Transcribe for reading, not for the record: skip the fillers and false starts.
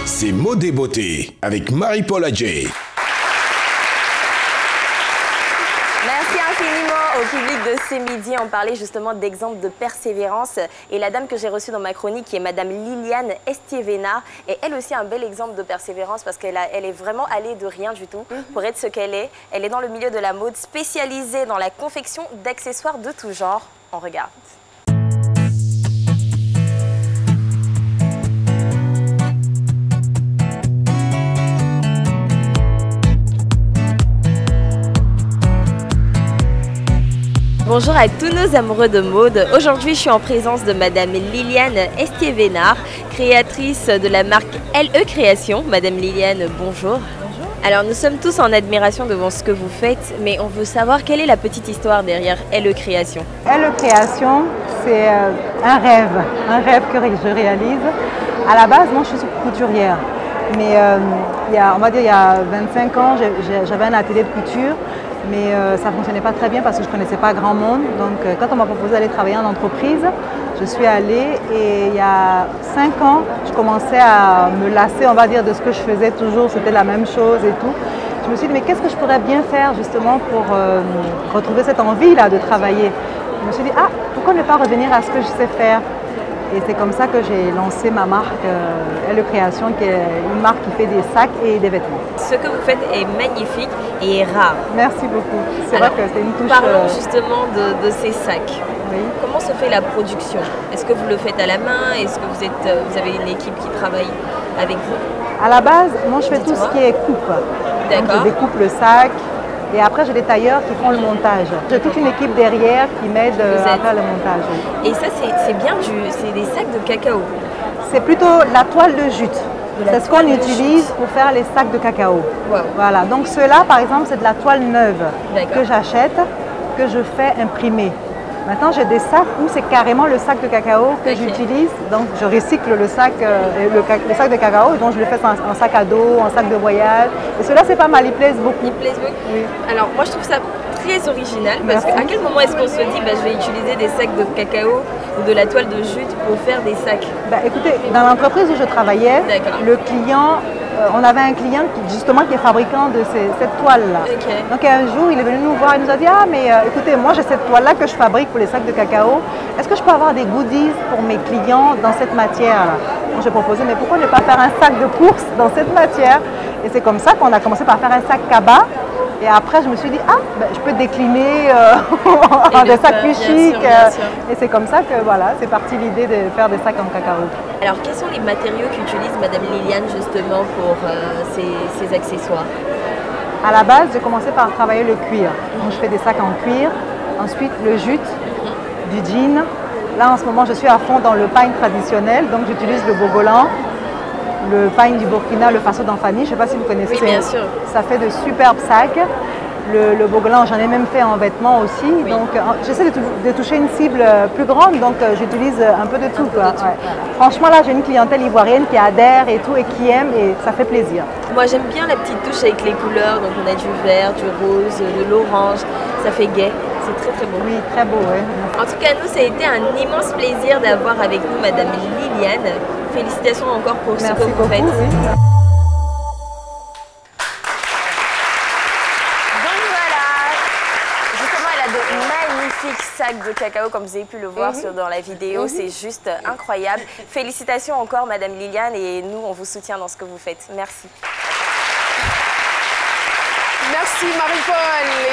C'est Mode et Beauté avec Marie-Paul Adjé. Merci infiniment au public de ce midi. On parlait justement d'exemples de persévérance. Et la dame que j'ai reçue dans ma chronique, qui est Madame Liliane Estiévenard, est elle aussi un bel exemple de persévérance parce qu'elle est vraiment allée de rien du tout pour être ce qu'elle est. Elle est dans le milieu de la mode, spécialisée dans la confection d'accessoires de tout genre. On regarde. Bonjour à tous nos amoureux de mode. Aujourd'hui, je suis en présence de Madame Liliane Estiévenard, créatrice de la marque LE Création. Madame Liliane, bonjour. Bonjour. Alors, nous sommes tous en admiration devant ce que vous faites, mais on veut savoir quelle est la petite histoire derrière LE Création. LE Création, c'est un rêve que je réalise. À la base, moi, je suis couturière. Mais on va dire il y a 25 ans, j'avais un atelier de couture. Mais ça ne fonctionnait pas très bien parce que je ne connaissais pas grand monde. Donc quand on m'a proposé d'aller travailler en entreprise, je suis allée et il y a 5 ans, je commençais à me lasser, on va dire, de ce que je faisais toujours. C'était la même chose et tout. Je me suis dit, mais qu'est-ce que je pourrais bien faire justement pour retrouver cette envie-là de travailler. Je me suis dit, ah, pourquoi ne pas revenir à ce que je sais faire? Et c'est comme ça que j'ai lancé ma marque LE Création, qui est une marque qui fait des sacs et des vêtements. Ce que vous faites est magnifique et est rare. Merci beaucoup. C'est vrai que c'est une touche... Parlons justement de ces sacs. Oui. Comment se fait la production? Est-ce que vous le faites à la main? Est-ce que vous avez une équipe qui travaille avec vous? À la base, moi je fais tout ce qui est coupe. Donc, je découpe le sac. Et après, j'ai des tailleurs qui font le montage. J'ai toute une équipe derrière qui m'aide à faire le montage. Et ça, c'est bien c'est des sacs de cacao. C'est plutôt la toile de jute. C'est ce qu'on utilise pour faire les sacs de cacao. Wow. Voilà. Donc ceux-là, par exemple, c'est de la toile neuve que j'achète, que je fais imprimer. Maintenant, j'ai des sacs où c'est carrément le sac de cacao que j'utilise. Donc, je recycle le sac de cacao et donc je le fais en sac à dos, en sac de voyage. Et ceux-là, c'est pas mal, ils plaisent beaucoup. Ils plaisent beaucoup. Oui. Alors, moi, je trouve ça très original parce qu'à quel moment est-ce qu'on se dit je vais utiliser des sacs de cacao ou de la toile de jute pour faire des sacs? Écoutez, dans l'entreprise où je travaillais, le client... on avait un client qui est fabricant de cette toile-là. Okay. Donc un jour, il est venu nous voir et nous a dit « Ah, mais écoutez, moi j'ai cette toile-là que je fabrique pour les sacs de cacao. Est-ce que je peux avoir des goodies pour mes clients dans cette matière-là » Moi j'ai proposé « Mais pourquoi ne pas faire un sac de course dans cette matière ?» Et c'est comme ça qu'on a commencé par faire un sac cabas. Et après, je me suis dit, je peux décliner en des sacs plus chics. Et c'est comme ça que voilà, c'est parti l'idée de faire des sacs en cacao. Alors, quels sont les matériaux qu'utilise Madame Liliane justement pour ces accessoires? À la base, j'ai commencé par travailler le cuir. Donc, je fais des sacs en cuir. Ensuite, le jute, du jean. Là, en ce moment, je suis à fond dans le pain traditionnel. Donc, j'utilise le bogolan, le pain du Burkina, le faso d'Anfani, je ne sais pas si vous connaissez. Oui, bien sûr. Ça fait de superbes sacs. Le bogolan, j'en ai même fait en vêtements aussi. Oui. Donc, j'essaie de toucher une cible plus grande, donc j'utilise un peu de tout. Ouais. Franchement, là, j'ai une clientèle ivoirienne qui adhère et tout, et qui aime, et ça fait plaisir. Moi, j'aime bien la petite touche avec les couleurs. Donc, on a du vert, du rose, de l'orange. Ça fait gai. C'est très, très beau. Oui, très beau, oui. En tout cas, nous, ça a été un immense plaisir d'avoir avec nous Madame Liliane. Félicitations encore pour ce que vous faites. Oui. Donc voilà, justement, elle a de magnifiques sacs de cacao, comme vous avez pu le voir dans la vidéo. C'est juste incroyable. Félicitations encore, Madame Liliane, et nous, on vous soutient dans ce que vous faites. Merci. Merci, Marie-Paul.